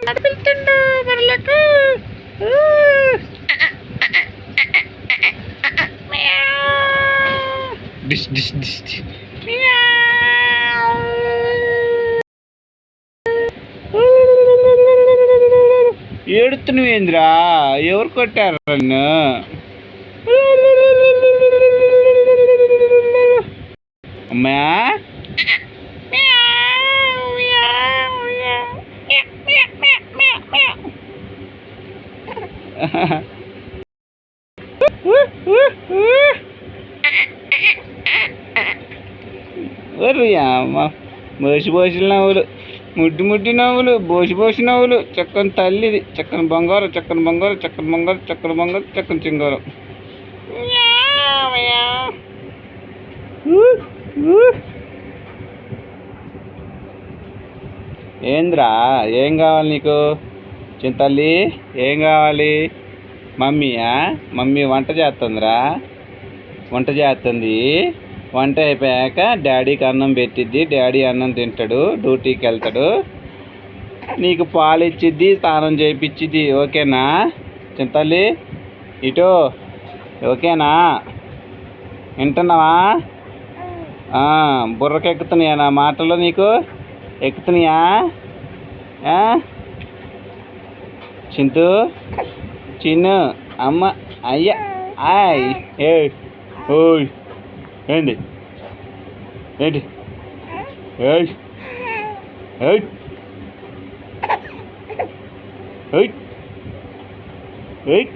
పిలుతుండు బర్రెలకు. డిష్ డిష్ డిష్. ఏడుతున్నావేంద్రా? ఎవరు కొట్టారు నన్ను? అమ్మా అమ్మ బోసి బోసి నవ్వులు, ముడ్డి ముడ్డి నవ్వులు, బోసి బోసి నవ్వులు. చక్కని తల్లిది, చక్కని బంగారం, చక్కని బంగారం, చక్కని బంగారం, చక్కని బంగారం, చక్కని చింగారం. ఏంద్రా? ఏం కావాలి నీకు చింతల్లి? ఏం కావాలి? మమ్మీయా? మమ్మీ వంట చేస్తుందిరా, వంట చేస్తుంది. వంట అయిపోయాక డాడీకి అన్నం పెట్టిద్ది, డాడీ అన్నం తింటాడు, డ్యూటీకి వెళ్తాడు. నీకు పాలు ఇచ్చిద్ది, స్నానం చేయించిద్ది. ఓకేనా చింతల్లి? ఇటు ఓకేనా? వింటున్నావా? బుర్రకు ఎక్కుతున్నాయా నా మాటలు? నీకు ఎక్కుతున్నాయా? చింతు, చిన్ను, అమ్మ, అయ్య, ఆయ్, ఏ ఓయ్, ఏంటి ఏంటి? ఏయ్ ఏయ్ ఏయ్ ఏయ్